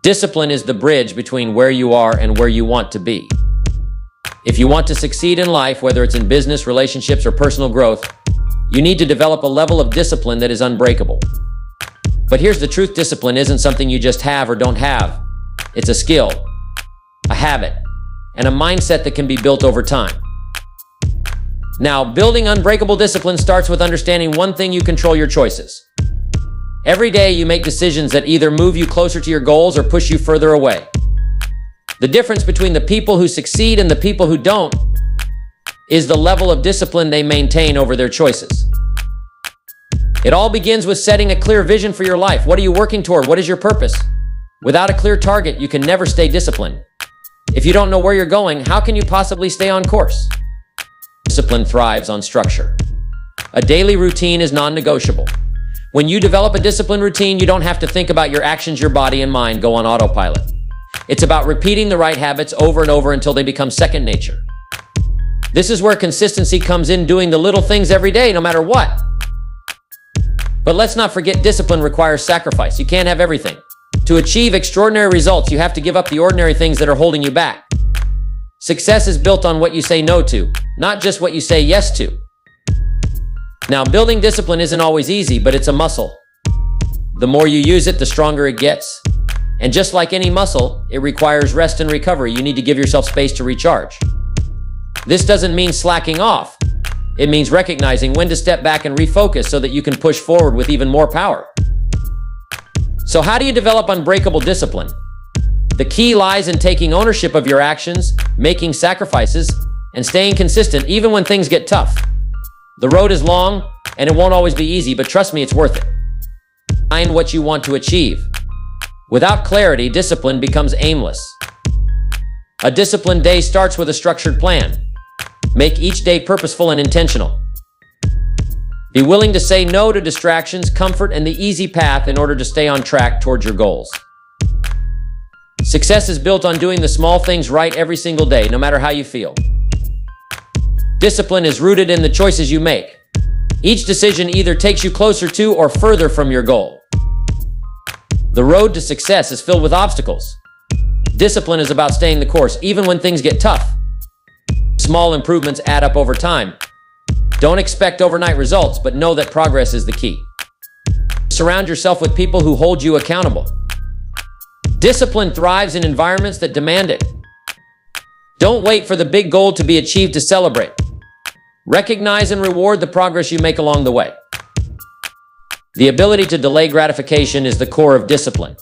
Discipline is the bridge between where you are and where you want to be. If you want to succeed in life, whether it's in business, relationships, or personal growth, you need to develop a level of discipline that is unbreakable. But here's the truth: discipline isn't something you just have or don't have. It's a skill, a habit, and a mindset that can be built over time. Now, building unbreakable discipline starts with understanding one thing: you control your choices. Every day you make decisions that either move you closer to your goals or push you further away. The difference between the people who succeed and the people who don't is the level of discipline they maintain over their choices. It all begins with setting a clear vision for your life. What are you working toward? What is your purpose? Without a clear target, you can never stay disciplined. If you don't know where you're going, how can you possibly stay on course? Discipline thrives on structure. A daily routine is non-negotiable. When you develop a disciplined routine, you don't have to think about your actions. Your body and mind go on autopilot. It's about repeating the right habits over and over until they become second nature. This is where consistency comes in, doing the little things every day, no matter what. But let's not forget, discipline requires sacrifice. You can't have everything. To achieve extraordinary results, you have to give up the ordinary things that are holding you back. Success is built on what you say no to, not just what you say yes to. Now, building discipline isn't always easy, but it's a muscle. The more you use it, the stronger it gets. And just like any muscle, it requires rest and recovery. You need to give yourself space to recharge. This doesn't mean slacking off. It means recognizing when to step back and refocus so that you can push forward with even more power. So how do you develop unbreakable discipline? The key lies in taking ownership of your actions, making sacrifices, and staying consistent even when things get tough. The road is long, and it won't always be easy, but trust me, it's worth it. Find what you want to achieve. Without clarity, discipline becomes aimless. A disciplined day starts with a structured plan. Make each day purposeful and intentional. Be willing to say no to distractions, comfort, and the easy path in order to stay on track towards your goals. Success is built on doing the small things right every single day, no matter how you feel. Discipline is rooted in the choices you make. Each decision either takes you closer to or further from your goal. The road to success is filled with obstacles. Discipline is about staying the course, even when things get tough. Small improvements add up over time. Don't expect overnight results, but know that progress is the key. Surround yourself with people who hold you accountable. Discipline thrives in environments that demand it. Don't wait for the big goal to be achieved to celebrate. Recognize and reward the progress you make along the way. The ability to delay gratification is the core of discipline.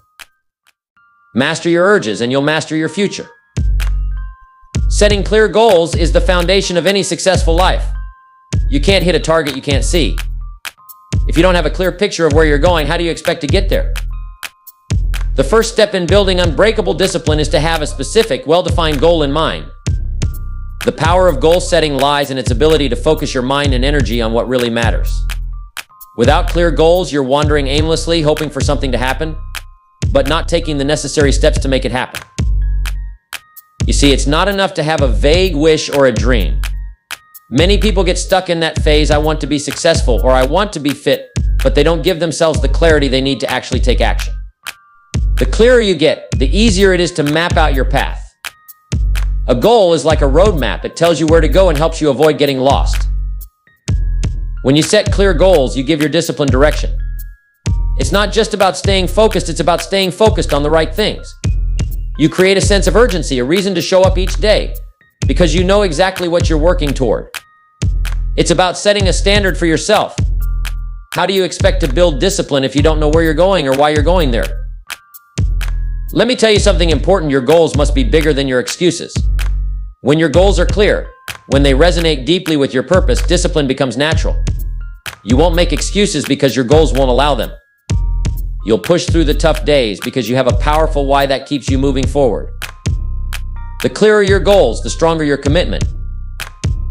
Master your urges and you'll master your future. Setting clear goals is the foundation of any successful life. You can't hit a target you can't see. If you don't have a clear picture of where you're going, how do you expect to get there? The first step in building unbreakable discipline is to have a specific, well-defined goal in mind. The power of goal setting lies in its ability to focus your mind and energy on what really matters. Without clear goals, you're wandering aimlessly, hoping for something to happen, but not taking the necessary steps to make it happen. You see, it's not enough to have a vague wish or a dream. Many people get stuck in that phase: I want to be successful, or I want to be fit, but they don't give themselves the clarity they need to actually take action. The clearer you get, the easier it is to map out your path. A goal is like a roadmap. It tells you where to go and helps you avoid getting lost. When you set clear goals, you give your discipline direction. It's not just about staying focused, it's about staying focused on the right things. You create a sense of urgency, a reason to show up each day, because you know exactly what you're working toward. It's about setting a standard for yourself. How do you expect to build discipline if you don't know where you're going or why you're going there? Let me tell you something important: your goals must be bigger than your excuses. When your goals are clear, when they resonate deeply with your purpose, discipline becomes natural. You won't make excuses because your goals won't allow them. You'll push through the tough days because you have a powerful why that keeps you moving forward. The clearer your goals, the stronger your commitment.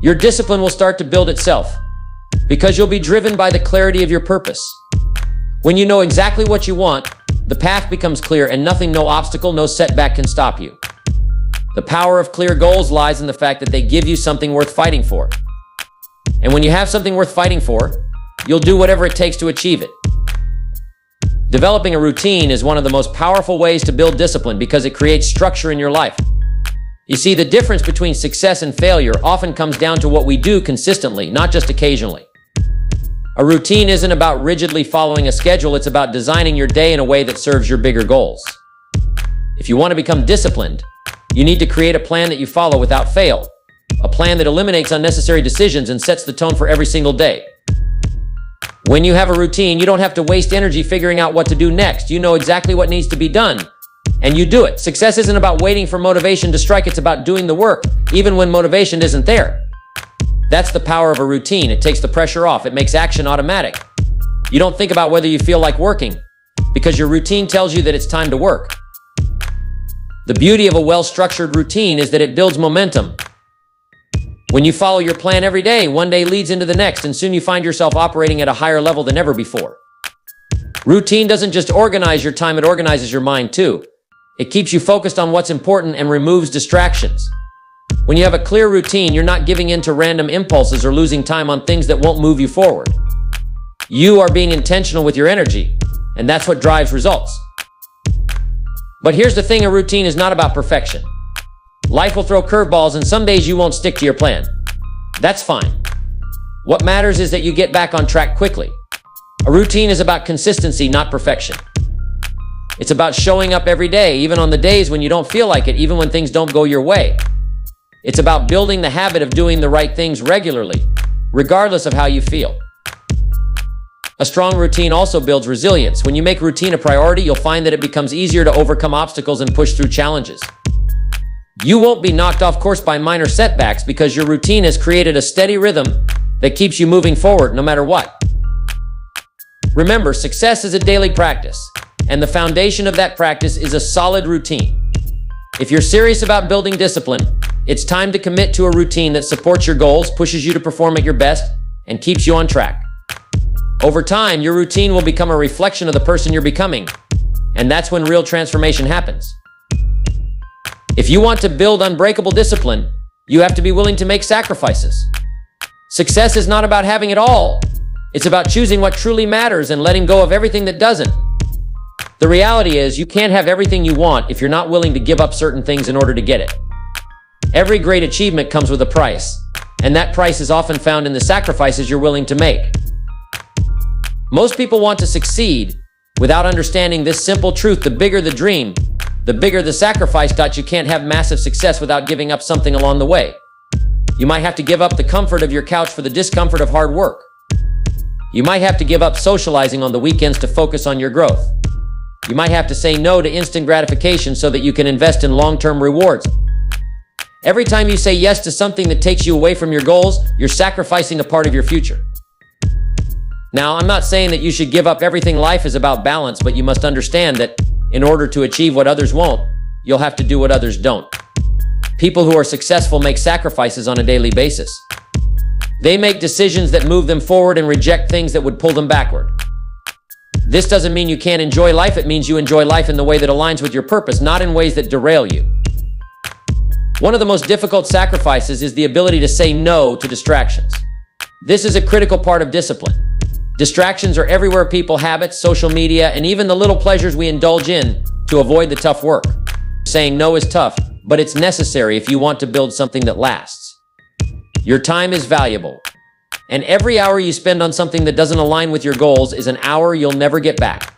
Your discipline will start to build itself because you'll be driven by the clarity of your purpose. When you know exactly what you want, the path becomes clear and nothing, no obstacle, no setback can stop you. The power of clear goals lies in the fact that they give you something worth fighting for. And when you have something worth fighting for, you'll do whatever it takes to achieve it. Developing a routine is one of the most powerful ways to build discipline because it creates structure in your life. You see, the difference between success and failure often comes down to what we do consistently, not just occasionally. A routine isn't about rigidly following a schedule, it's about designing your day in a way that serves your bigger goals. If you want to become disciplined, you need to create a plan that you follow without fail. A plan that eliminates unnecessary decisions and sets the tone for every single day. When you have a routine, you don't have to waste energy figuring out what to do next. You know exactly what needs to be done, and you do it. Success isn't about waiting for motivation to strike, it's about doing the work, even when motivation isn't there. That's the power of a routine. It takes the pressure off. It makes action automatic. You don't think about whether you feel like working, because your routine tells you that it's time to work. The beauty of a well-structured routine is that it builds momentum. When you follow your plan every day, one day leads into the next, and soon you find yourself operating at a higher level than ever before. Routine doesn't just organize your time, it organizes your mind too. It keeps you focused on what's important and removes distractions. When you have a clear routine, you're not giving in to random impulses or losing time on things that won't move you forward. You are being intentional with your energy, and that's what drives results. But here's the thing, a routine is not about perfection. Life will throw curveballs, and some days you won't stick to your plan. That's fine. What matters is that you get back on track quickly. A routine is about consistency, not perfection. It's about showing up every day, even on the days when you don't feel like it, even when things don't go your way. It's about building the habit of doing the right things regularly, regardless of how you feel. A strong routine also builds resilience. When you make routine a priority, you'll find that it becomes easier to overcome obstacles and push through challenges. You won't be knocked off course by minor setbacks because your routine has created a steady rhythm that keeps you moving forward no matter what. Remember, success is a daily practice, and the foundation of that practice is a solid routine. If you're serious about building discipline, it's time to commit to a routine that supports your goals, pushes you to perform at your best, and keeps you on track. Over time, your routine will become a reflection of the person you're becoming, and that's when real transformation happens. If you want to build unbreakable discipline, you have to be willing to make sacrifices. Success is not about having it all. It's about choosing what truly matters and letting go of everything that doesn't. The reality is, you can't have everything you want if you're not willing to give up certain things in order to get it. Every great achievement comes with a price, and that price is often found in the sacrifices you're willing to make. Most people want to succeed without understanding this simple truth: the bigger the dream, the bigger the sacrifice. You can't have massive success without giving up something along the way. You might have to give up the comfort of your couch for the discomfort of hard work. You might have to give up socializing on the weekends to focus on your growth. You might have to say no to instant gratification so that you can invest in long-term rewards. Every time you say yes to something that takes you away from your goals, you're sacrificing a part of your future. Now, I'm not saying that you should give up everything. Life is about balance, but you must understand that in order to achieve what others won't, you'll have to do what others don't. People who are successful make sacrifices on a daily basis. They make decisions that move them forward and reject things that would pull them backward. This doesn't mean you can't enjoy life. It means you enjoy life in the way that aligns with your purpose, not in ways that derail you. One of the most difficult sacrifices is the ability to say no to distractions. This is a critical part of discipline. Distractions are everywhere: people, habits, social media, and even the little pleasures we indulge in to avoid the tough work. Saying no is tough, but it's necessary if you want to build something that lasts. Your time is valuable, and every hour you spend on something that doesn't align with your goals is an hour you'll never get back.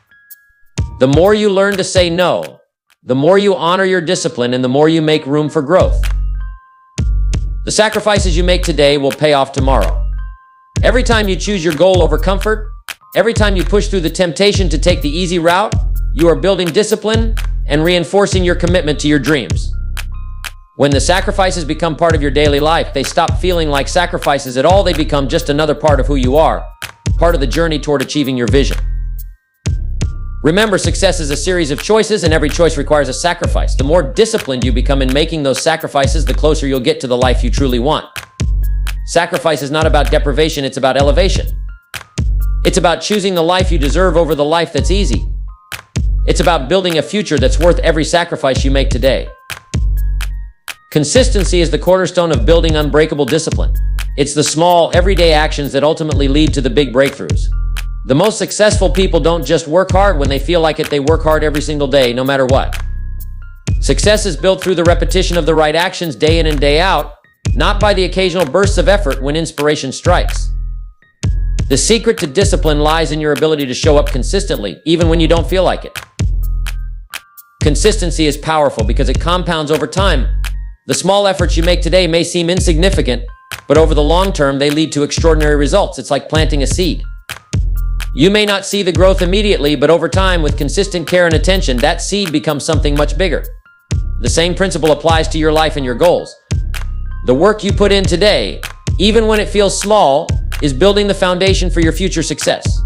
The more you learn to say no, the more you honor your discipline and the more you make room for growth. The sacrifices you make today will pay off tomorrow. Every time you choose your goal over comfort, every time you push through the temptation to take the easy route, you are building discipline and reinforcing your commitment to your dreams. When the sacrifices become part of your daily life, they stop feeling like sacrifices at all. They become just another part of who you are, part of the journey toward achieving your vision. Remember, success is a series of choices, and every choice requires a sacrifice. The more disciplined you become in making those sacrifices, the closer you'll get to the life you truly want. Sacrifice is not about deprivation, it's about elevation. It's about choosing the life you deserve over the life that's easy. It's about building a future that's worth every sacrifice you make today. Consistency is the cornerstone of building unbreakable discipline. It's the small, everyday actions that ultimately lead to the big breakthroughs. The most successful people don't just work hard when they feel like it, they work hard every single day, no matter what. Success is built through the repetition of the right actions day in and day out, not by the occasional bursts of effort when inspiration strikes. The secret to discipline lies in your ability to show up consistently, even when you don't feel like it. Consistency is powerful because it compounds over time. The small efforts you make today may seem insignificant, but over the long term, they lead to extraordinary results. It's like planting a seed. You may not see the growth immediately, but over time, with consistent care and attention, that seed becomes something much bigger. The same principle applies to your life and your goals. The work you put in today, even when it feels small, is building the foundation for your future success.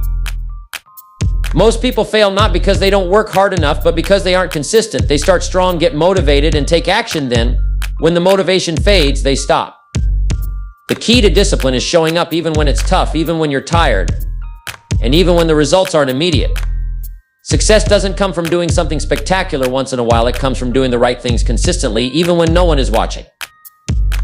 Most people fail not because they don't work hard enough, but because they aren't consistent. They start strong, get motivated, and take action. Then, when the motivation fades, they stop. The key to discipline is showing up even when it's tough, even when you're tired, and even when the results aren't immediate. Success doesn't come from doing something spectacular once in a while. It comes from doing the right things consistently, even when no one is watching.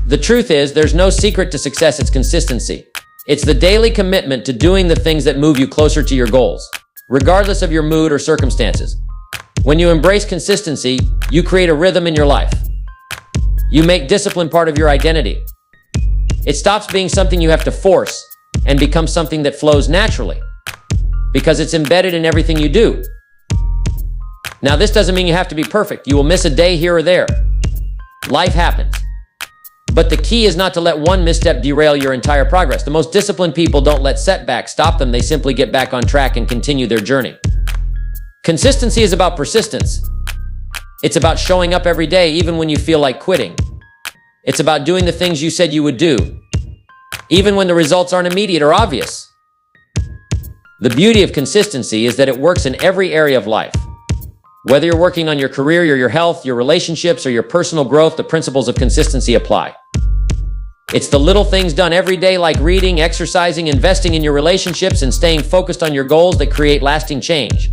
The truth is, there's no secret to success, it's consistency. It's the daily commitment to doing the things that move you closer to your goals, regardless of your mood or circumstances. When you embrace consistency, you create a rhythm in your life. You make discipline part of your identity. It stops being something you have to force and becomes something that flows naturally, because it's embedded in everything you do. Now, this doesn't mean you have to be perfect. You will miss a day here or there. Life happens. But the key is not to let one misstep derail your entire progress. The most disciplined people don't let setbacks stop them. They simply get back on track and continue their journey. Consistency is about persistence. It's about showing up every day, even when you feel like quitting. It's about doing the things you said you would do, even when the results aren't immediate or obvious. The beauty of consistency is that it works in every area of life. Whether you're working on your career, your health, your relationships, or your personal growth, the principles of consistency apply. It's the little things done every day, like reading, exercising, investing in your relationships, and staying focused on your goals, that create lasting change.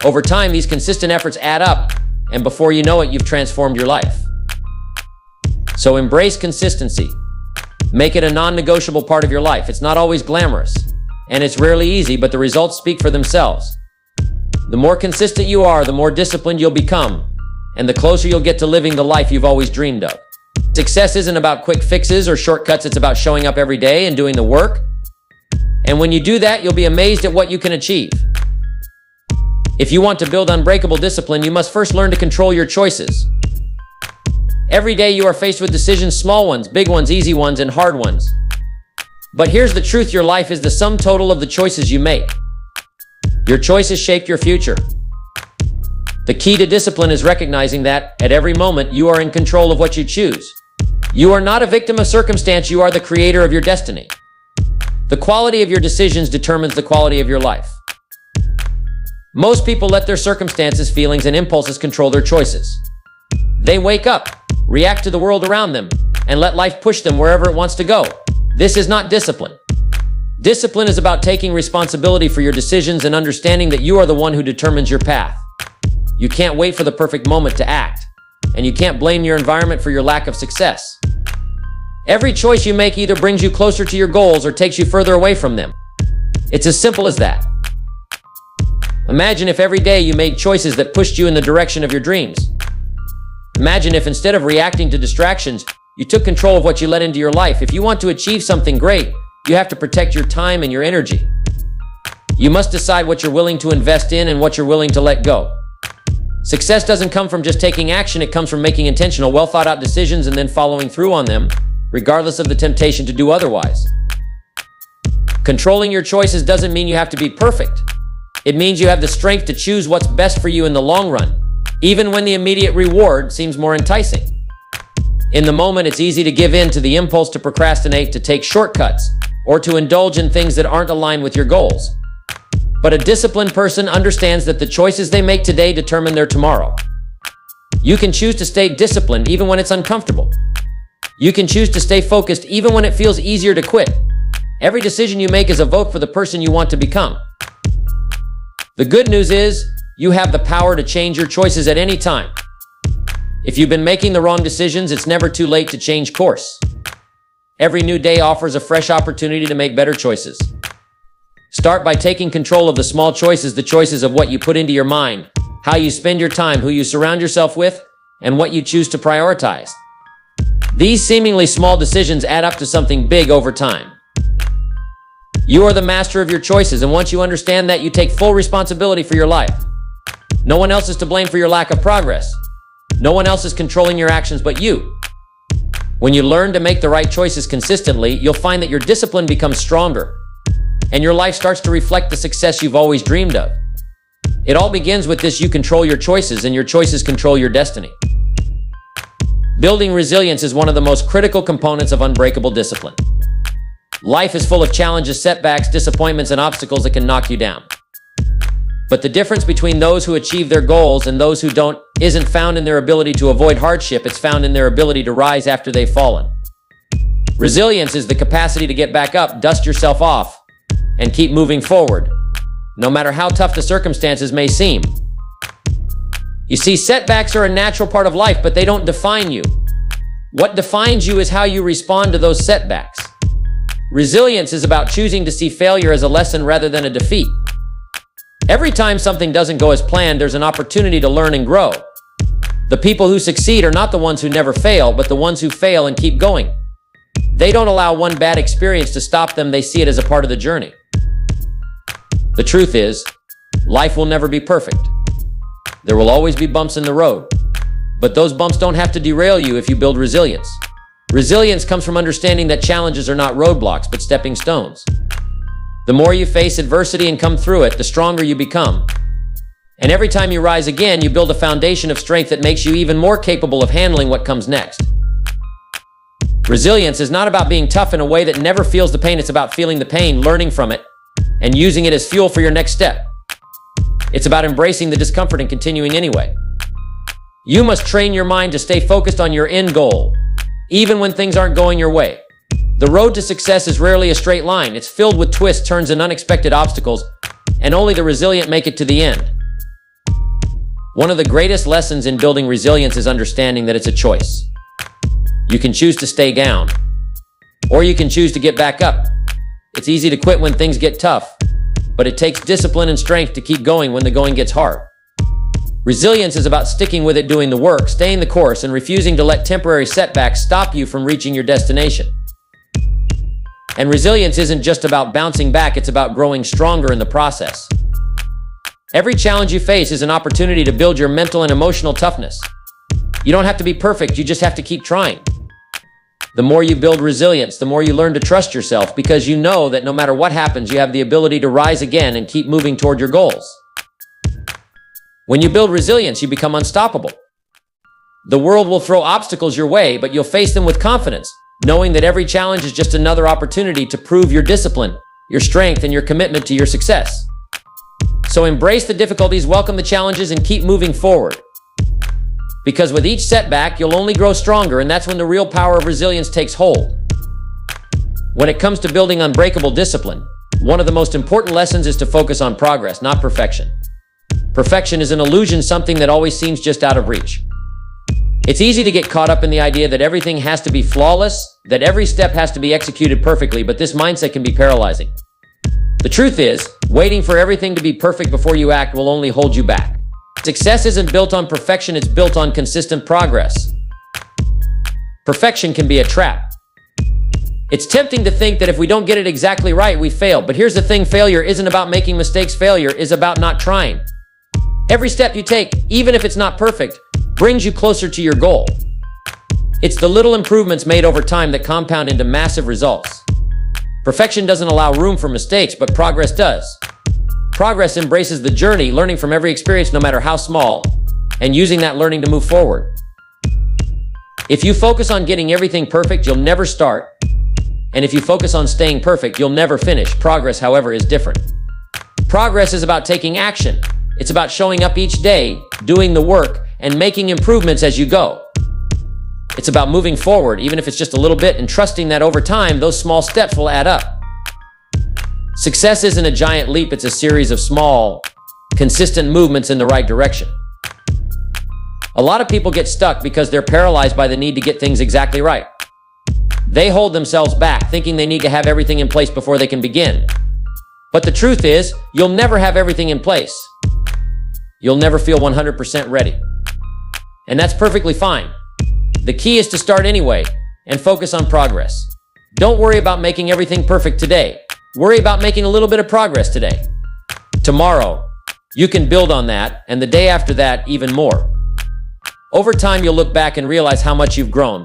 Over time, these consistent efforts add up, and before you know it, you've transformed your life. So embrace consistency. Make it a non-negotiable part of your life. It's not always glamorous, and it's rarely easy, but the results speak for themselves. The more consistent you are, the more disciplined you'll become, and the closer you'll get to living the life you've always dreamed of. Success isn't about quick fixes or shortcuts. It's about showing up every day and doing the work. And when you do that, you'll be amazed at what you can achieve. If you want to build unbreakable discipline, you must first learn to control your choices. Every day you are faced with decisions, small ones, big ones, easy ones, and hard ones. But here's the truth: your life is the sum total of the choices you make. Your choices shape your future. The key to discipline is recognizing that, at every moment, you are in control of what you choose. You are not a victim of circumstance, you are the creator of your destiny. The quality of your decisions determines the quality of your life. Most people let their circumstances, feelings, and impulses control their choices. They wake up, react to the world around them, and let life push them wherever it wants to go. This is not discipline. Discipline is about taking responsibility for your decisions and understanding that you are the one who determines your path. You can't wait for the perfect moment to act, and you can't blame your environment for your lack of success. Every choice you make either brings you closer to your goals or takes you further away from them. It's as simple as that. Imagine if every day you made choices that pushed you in the direction of your dreams. Imagine if, instead of reacting to distractions, you took control of what you let into your life. If you want to achieve something great, you have to protect your time and your energy. You must decide what you're willing to invest in and what you're willing to let go. Success doesn't come from just taking action. It comes from making intentional, well-thought-out decisions and then following through on them, regardless of the temptation to do otherwise. Controlling your choices doesn't mean you have to be perfect. It means you have the strength to choose what's best for you in the long run, even when the immediate reward seems more enticing. In the moment, it's easy to give in to the impulse to procrastinate, to take shortcuts, or to indulge in things that aren't aligned with your goals. But a disciplined person understands that the choices they make today determine their tomorrow. You can choose to stay disciplined even when it's uncomfortable. You can choose to stay focused even when it feels easier to quit. Every decision you make is a vote for the person you want to become. The good news is, you have the power to change your choices at any time. If you've been making the wrong decisions, it's never too late to change course. Every new day offers a fresh opportunity to make better choices. Start by taking control of the small choices, the choices of what you put into your mind, how you spend your time, who you surround yourself with, and what you choose to prioritize. These seemingly small decisions add up to something big over time. You are the master of your choices, and once you understand that, you take full responsibility for your life. No one else is to blame for your lack of progress. No one else is controlling your actions but you. When you learn to make the right choices consistently, you'll find that your discipline becomes stronger, and your life starts to reflect the success you've always dreamed of. It all begins with this: you control your choices, and your choices control your destiny. Building resilience is one of the most critical components of unbreakable discipline. Life is full of challenges, setbacks, disappointments, and obstacles that can knock you down. But the difference between those who achieve their goals and those who don't isn't found in their ability to avoid hardship, it's found in their ability to rise after they've fallen. Resilience is the capacity to get back up, dust yourself off, and keep moving forward, no matter how tough the circumstances may seem. You see, setbacks are a natural part of life, but they don't define you. What defines you is how you respond to those setbacks. Resilience is about choosing to see failure as a lesson rather than a defeat. Every time something doesn't go as planned, there's an opportunity to learn and grow. The people who succeed are not the ones who never fail, but the ones who fail and keep going. They don't allow one bad experience to stop them. They see it as a part of the journey. The truth is, life will never be perfect. There will always be bumps in the road, but those bumps don't have to derail you if you build resilience. Resilience comes from understanding that challenges are not roadblocks, but stepping stones. The more you face adversity and come through it, the stronger you become. And every time you rise again, you build a foundation of strength that makes you even more capable of handling what comes next. Resilience is not about being tough in a way that never feels the pain. It's about feeling the pain, learning from it, and using it as fuel for your next step. It's about embracing the discomfort and continuing anyway. You must train your mind to stay focused on your end goal, even when things aren't going your way. The road to success is rarely a straight line. It's filled with twists, turns, and unexpected obstacles, and only the resilient make it to the end. One of the greatest lessons in building resilience is understanding that it's a choice. You can choose to stay down, or you can choose to get back up. It's easy to quit when things get tough, but it takes discipline and strength to keep going when the going gets hard. Resilience is about sticking with it, doing the work, staying the course, and refusing to let temporary setbacks stop you from reaching your destination. And resilience isn't just about bouncing back, it's about growing stronger in the process. Every challenge you face is an opportunity to build your mental and emotional toughness. You don't have to be perfect, you just have to keep trying. The more you build resilience, the more you learn to trust yourself, because you know that no matter what happens, you have the ability to rise again and keep moving toward your goals. When you build resilience, you become unstoppable. The world will throw obstacles your way, but you'll face them with confidence, knowing that every challenge is just another opportunity to prove your discipline, your strength, and your commitment to your success. So embrace the difficulties, welcome the challenges, and keep moving forward. Because with each setback, you'll only grow stronger, and that's when the real power of resilience takes hold. When it comes to building unbreakable discipline, one of the most important lessons is to focus on progress, not perfection. Perfection is an illusion, something that always seems just out of reach. It's easy to get caught up in the idea that everything has to be flawless, that every step has to be executed perfectly, but this mindset can be paralyzing. The truth is, waiting for everything to be perfect before you act will only hold you back. Success isn't built on perfection, it's built on consistent progress. Perfection can be a trap. It's tempting to think that if we don't get it exactly right, we fail. But here's the thing, failure isn't about making mistakes, failure is about not trying. Every step you take, even if it's not perfect, brings you closer to your goal. It's the little improvements made over time that compound into massive results. Perfection doesn't allow room for mistakes, but progress does. Progress embraces the journey, learning from every experience, no matter how small, and using that learning to move forward. If you focus on getting everything perfect, you'll never start. And if you focus on staying perfect, you'll never finish. Progress, however, is different. Progress is about taking action. It's about showing up each day, doing the work, and making improvements as you go. It's about moving forward, even if it's just a little bit, and trusting that over time, those small steps will add up. Success isn't a giant leap, it's a series of small, consistent movements in the right direction. A lot of people get stuck because they're paralyzed by the need to get things exactly right. They hold themselves back, thinking they need to have everything in place before they can begin. But the truth is, you'll never have everything in place. You'll never feel 100% ready. And that's perfectly fine. The key is to start anyway and focus on progress. Don't worry about making everything perfect today. Worry about making a little bit of progress today. Tomorrow, you can build on that, and the day after that, even more. Over time, you'll look back and realize how much you've grown.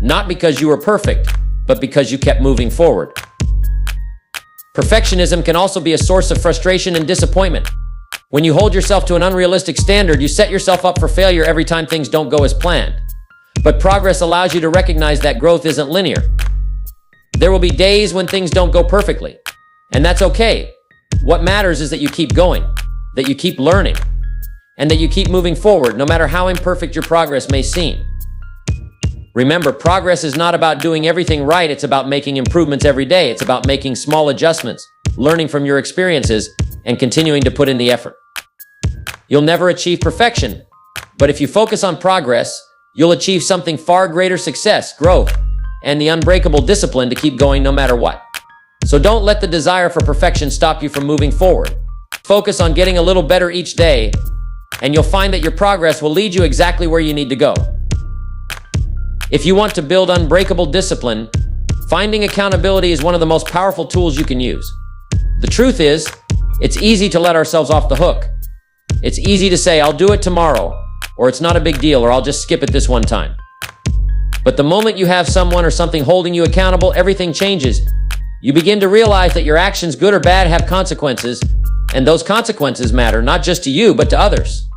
Not because you were perfect, but because you kept moving forward. Perfectionism can also be a source of frustration and disappointment. When you hold yourself to an unrealistic standard, you set yourself up for failure every time things don't go as planned. But progress allows you to recognize that growth isn't linear. There will be days when things don't go perfectly, and that's okay. What matters is that you keep going, that you keep learning, and that you keep moving forward, no matter how imperfect your progress may seem. Remember, progress is not about doing everything right. It's about making improvements every day. It's about making small adjustments, learning from your experiences, and continuing to put in the effort. You'll never achieve perfection, but if you focus on progress, you'll achieve something far greater: success, growth, and the unbreakable discipline to keep going no matter what. So don't let the desire for perfection stop you from moving forward. Focus on getting a little better each day, and you'll find that your progress will lead you exactly where you need to go. If you want to build unbreakable discipline, finding accountability is one of the most powerful tools you can use. The truth is, it's easy to let ourselves off the hook. It's easy to say, I'll do it tomorrow, or it's not a big deal, or I'll just skip it this one time. But the moment you have someone or something holding you accountable, everything changes. You begin to realize that your actions, good or bad, have consequences, and those consequences matter not just to you, but to others.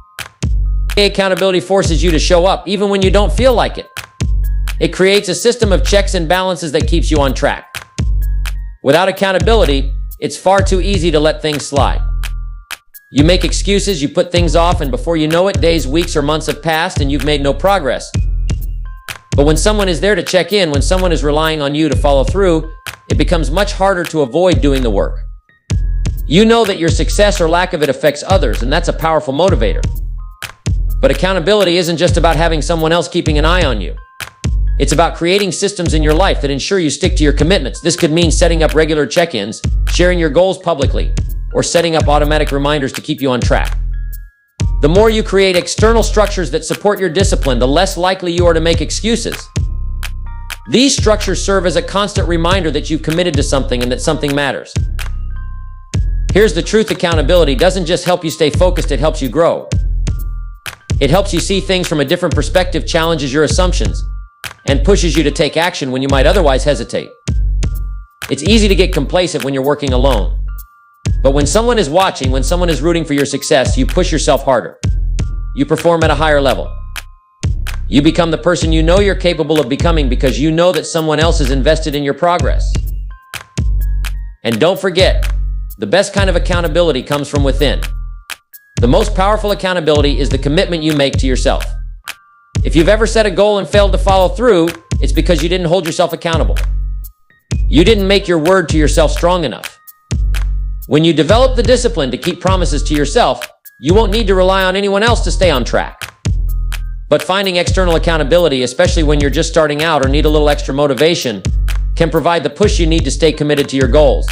Accountability forces you to show up, even when you don't feel like it. It creates a system of checks and balances that keeps you on track. Without accountability, it's far too easy to let things slide. You make excuses, you put things off, and before you know it, days, weeks, or months have passed and you've made no progress. But when someone is there to check in, when someone is relying on you to follow through, it becomes much harder to avoid doing the work. You know that your success or lack of it affects others, and that's a powerful motivator. But accountability isn't just about having someone else keeping an eye on you. It's about creating systems in your life that ensure you stick to your commitments. This could mean setting up regular check-ins, sharing your goals publicly, or setting up automatic reminders to keep you on track. The more you create external structures that support your discipline, the less likely you are to make excuses. These structures serve as a constant reminder that you've committed to something and that something matters. Here's the truth: accountability doesn't just help you stay focused, it helps you grow. It helps you see things from a different perspective, challenges your assumptions, and pushes you to take action when you might otherwise hesitate. It's easy to get complacent when you're working alone. But when someone is watching, when someone is rooting for your success, you push yourself harder. You perform at a higher level. You become the person you know you're capable of becoming because you know that someone else is invested in your progress. And don't forget, the best kind of accountability comes from within. The most powerful accountability is the commitment you make to yourself. If you've ever set a goal and failed to follow through, it's because you didn't hold yourself accountable. You didn't make your word to yourself strong enough. When you develop the discipline to keep promises to yourself, you won't need to rely on anyone else to stay on track. But finding external accountability, especially when you're just starting out or need a little extra motivation, can provide the push you need to stay committed to your goals.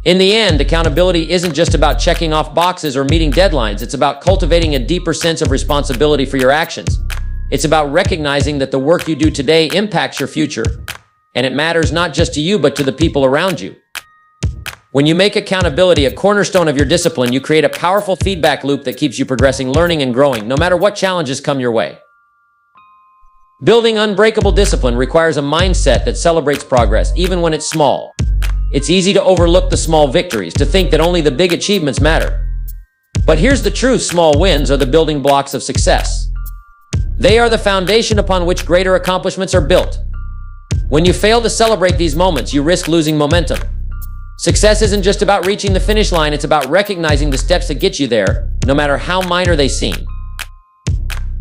In the end, accountability isn't just about checking off boxes or meeting deadlines. It's about cultivating a deeper sense of responsibility for your actions. It's about recognizing that the work you do today impacts your future, and it matters not just to you, but to the people around you. When you make accountability a cornerstone of your discipline, you create a powerful feedback loop that keeps you progressing, learning, and growing, no matter what challenges come your way. Building unbreakable discipline requires a mindset that celebrates progress, even when it's small. It's easy to overlook the small victories, to think that only the big achievements matter. But here's the truth: small wins are the building blocks of success. They are the foundation upon which greater accomplishments are built. When you fail to celebrate these moments, you risk losing momentum. Success isn't just about reaching the finish line, it's about recognizing the steps that get you there, no matter how minor they seem.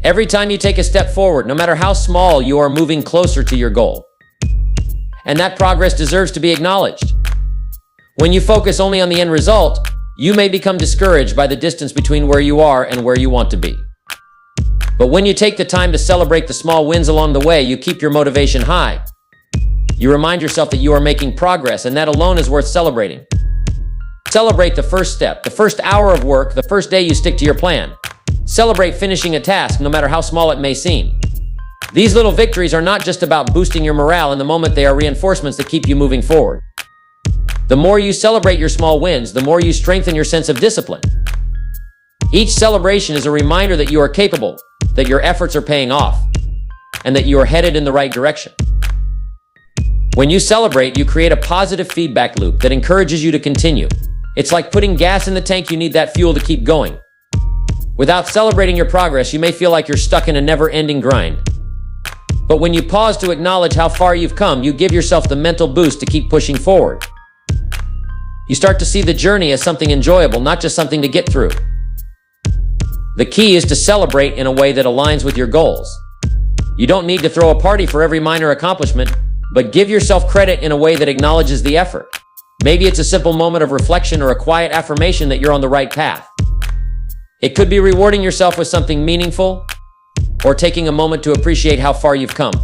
Every time you take a step forward, no matter how small, you are moving closer to your goal. And that progress deserves to be acknowledged. When you focus only on the end result, you may become discouraged by the distance between where you are and where you want to be. But when you take the time to celebrate the small wins along the way, you keep your motivation high. You remind yourself that you are making progress, and that alone is worth celebrating. Celebrate the first step, the first hour of work, the first day you stick to your plan. Celebrate finishing a task, no matter how small it may seem. These little victories are not just about boosting your morale in the moment, they are reinforcements that keep you moving forward. The more you celebrate your small wins, the more you strengthen your sense of discipline. Each celebration is a reminder that you are capable, that your efforts are paying off, and that you are headed in the right direction. When you celebrate, you create a positive feedback loop that encourages you to continue. It's like putting gas in the tank. You need that fuel to keep going. Without celebrating your progress, you may feel like you're stuck in a never-ending grind. But when you pause to acknowledge how far you've come, you give yourself the mental boost to keep pushing forward. You start to see the journey as something enjoyable, not just something to get through. The key is to celebrate in a way that aligns with your goals. You don't need to throw a party for every minor accomplishment, but give yourself credit in a way that acknowledges the effort. Maybe it's a simple moment of reflection or a quiet affirmation that you're on the right path. It could be rewarding yourself with something meaningful, or taking a moment to appreciate how far you've come.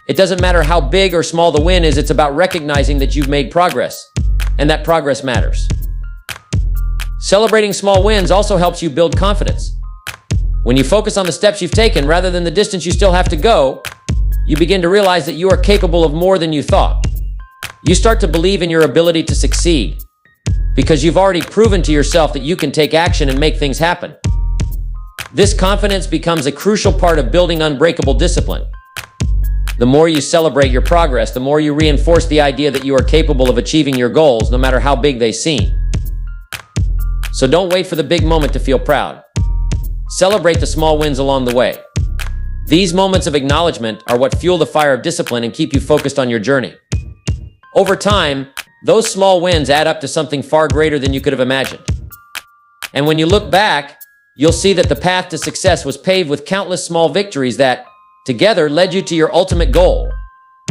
It doesn't matter how big or small the win is, it's about recognizing that you've made progress, and that progress matters. Celebrating small wins also helps you build confidence. When you focus on the steps you've taken rather than the distance you still have to go, you begin to realize that you are capable of more than you thought. You start to believe in your ability to succeed, because you've already proven to yourself that you can take action and make things happen. This confidence becomes a crucial part of building unbreakable discipline. The more you celebrate your progress, the more you reinforce the idea that you are capable of achieving your goals, no matter how big they seem. So don't wait for the big moment to feel proud. Celebrate the small wins along the way. These moments of acknowledgement are what fuel the fire of discipline and keep you focused on your journey. Over time, those small wins add up to something far greater than you could have imagined. And when you look back, you'll see that the path to success was paved with countless small victories that, together, led you to your ultimate goal.